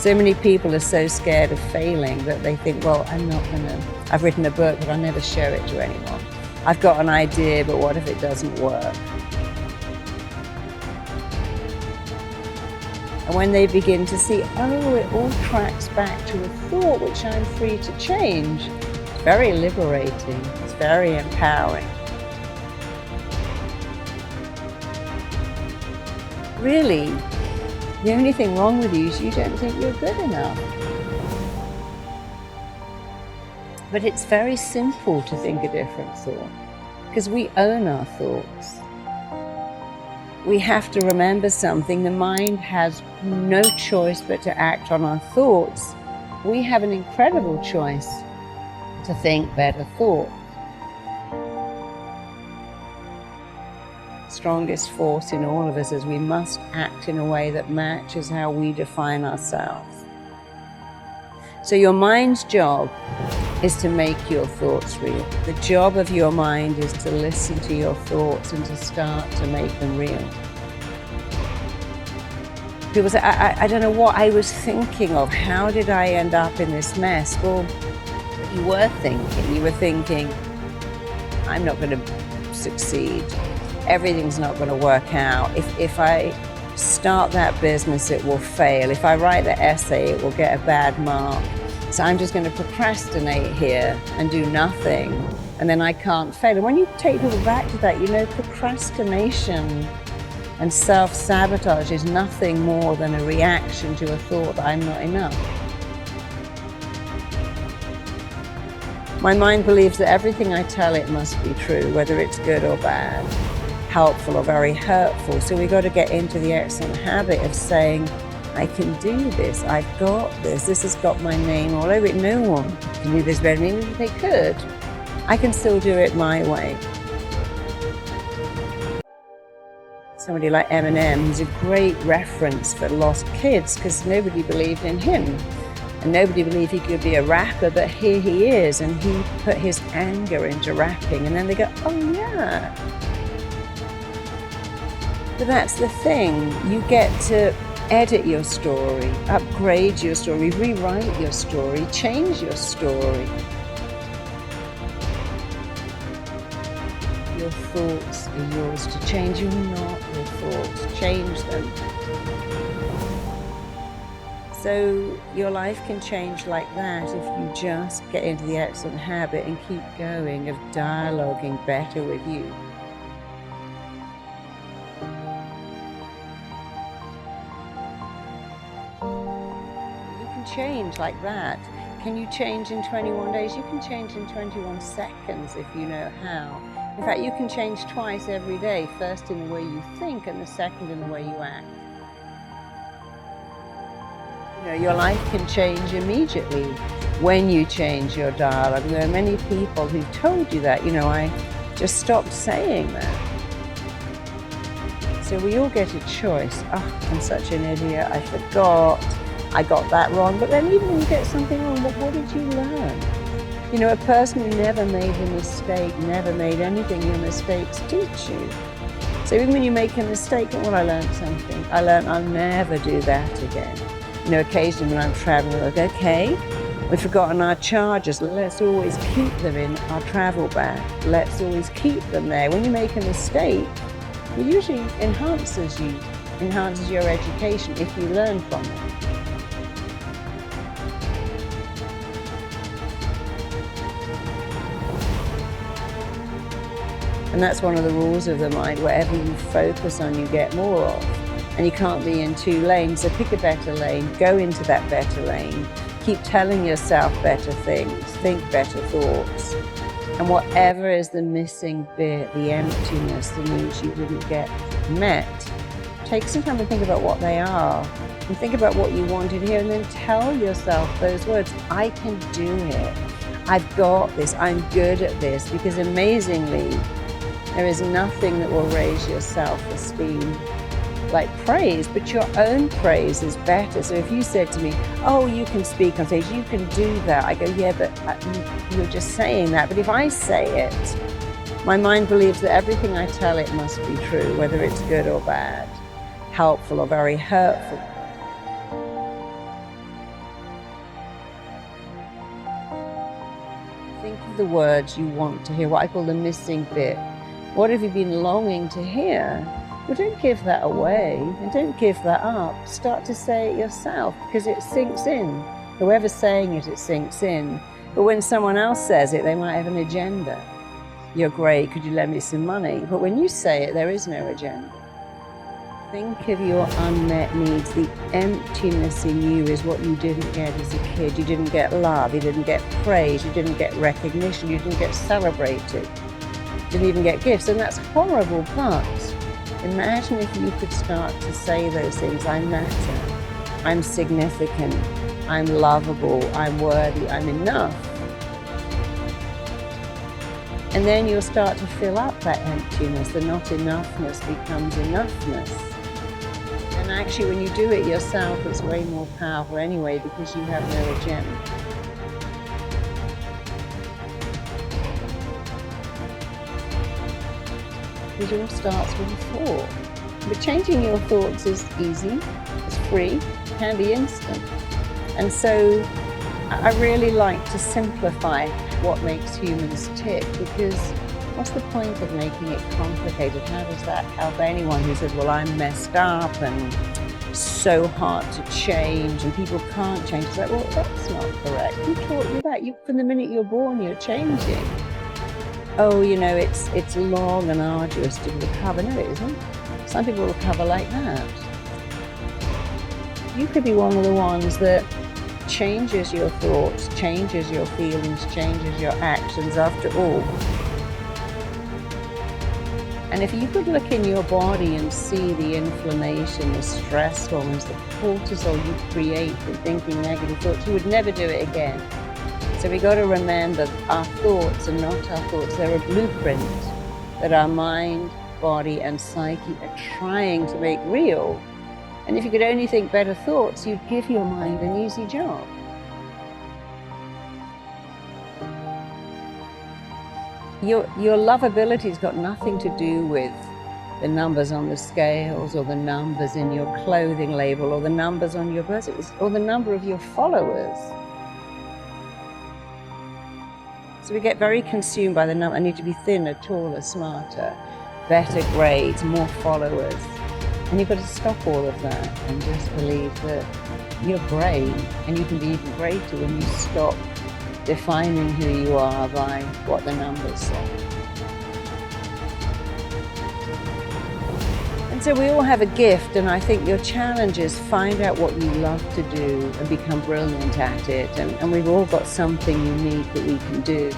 So many people are so scared of failing that they think, well, I've written a book, but I'll never show it to anyone. I've got an idea, but what if it doesn't work? And when they begin to see, oh, it all tracks back to a thought which I'm free to change, it's very liberating, it's very empowering. Really, the only thing wrong with you is you don't think you're good enough. But it's very simple to think a different thought, because we own our thoughts. We have to remember something. The mind has no choice but to act on our thoughts. We have an incredible choice to think better thoughts. Strongest force in all of us is we must act in a way that matches how we define ourselves. So your mind's job is to make your thoughts real. The job of your mind is to listen to your thoughts and to start to make them real. People say, I don't know what I was thinking of. How did I end up in this mess? Well, you were thinking, I'm not going to succeed. Everything's not going to work out. If I start that business, it will fail. If I write the essay, it will get a bad mark. So I'm just going to procrastinate here and do nothing, and then I can't fail. And when you take people back to that, you know, procrastination and self-sabotage is nothing more than a reaction to a thought that I'm not enough. My mind believes that everything I tell it must be true, whether it's good or bad, helpful or very hurtful. So we've got to get into the excellent habit of saying, I can do this, I've got this has got my name all over it. No one can do this better than me. If they could, I can still do it my way. Somebody like Eminem, who's a great reference for lost kids because nobody believed in him and nobody believed he could be a rapper, but here he is, and he put his anger into rapping, and then they go, oh yeah. But that's the thing, you get to edit your story, upgrade your story, rewrite your story, change your story. Your thoughts are yours to change. You're not your thoughts. Change them. So your life can change like that if you just get into the excellent habit and keep going of dialoguing better with you. Change like that. Can you change in 21 days? You can change in 21 seconds if you know how. In fact, you can change twice every day, first in the way you think and the second in the way you act. You know, your life can change immediately when you change your dialogue. There are many people who've told you that, you know, I just stopped saying that. So we all get a choice. Oh, I'm such an idiot, I forgot. I got that wrong, but then even when you get something wrong, what did you learn? You know, a person who never made a mistake, never made anything, your mistakes teach you. So even when you make a mistake, well, I learned something. I learned I'll never do that again. You know, occasionally when I'm traveling, I go, okay, we've forgotten our chargers. Let's always keep them in our travel bag. Let's always keep them there. When you make a mistake, it usually enhances your education if you learn from it. And that's one of the rules of the mind. Whatever you focus on, you get more of. And you can't be in two lanes, so pick a better lane, go into that better lane, keep telling yourself better things, think better thoughts. And whatever is the missing bit, the emptiness, the needs you didn't get met, take some time to think about what they are, and think about what you wanted here, and then tell yourself those words, I can do it, I've got this, I'm good at this, because amazingly, there is nothing that will raise your self-esteem like praise, but your own praise is better. So if you said to me, oh, you can speak on stage, you can do that. I go, yeah, but you're just saying that. But if I say it, my mind believes that everything I tell it must be true, whether it's good or bad, helpful or very hurtful. have the words you want to hear, what I call the missing bit. What have you been longing to hear? Well, don't give that away and don't give that up. Start to say it yourself because it sinks in. Whoever's saying it, it sinks in. But when someone else says it, they might have an agenda. You're great, could you lend me some money? But when you say it, there is no agenda. Think of your unmet needs. The emptiness in you is what you didn't get as a kid. You didn't get love, you didn't get praise, you didn't get recognition, you didn't get celebrated, you didn't even get gifts, and that's horrible. But imagine if you could start to say those things. I matter, I'm significant, I'm lovable, I'm worthy, I'm enough. And then you'll start to fill up that emptiness. The not enoughness becomes enoughness. And actually, when you do it yourself, it's way more powerful anyway because you have no agenda. It all starts with a thought. But changing your thoughts is easy, it's free, can be instant. And so I really like to simplify what makes humans tick, because what's the point of making it complicated? How does that help anyone who says, well, I'm messed up and so hard to change and people can't change? It's like, well, that's not correct. Who taught you that? From the minute you're born, you're changing. Oh, you know, it's long and arduous to recover. No, it isn't. Some people recover like that. You could be one of the ones that changes your thoughts, changes your feelings, changes your actions after all. And if you could look in your body and see the inflammation, the stress hormones, the cortisol you create from thinking negative thoughts, you would never do it again. So we got to remember our thoughts are not our thoughts. They're a blueprint that our mind, body, and psyche are trying to make real. And if you could only think better thoughts, you'd give your mind an easy job. Your lovability's got nothing to do with the numbers on the scales or the numbers in your clothing label or the numbers on your birth certificate or the number of your followers. So we get very consumed by the number. I need to be thinner, taller, smarter, better grades, more followers. And you've got to stop all of that and just believe that you're great, and you can be even greater when you stop defining who you are by what the numbers say. And so we all have a gift, and I think your challenge is find out what you love to do and become brilliant at it. And we've all got something unique that we can do.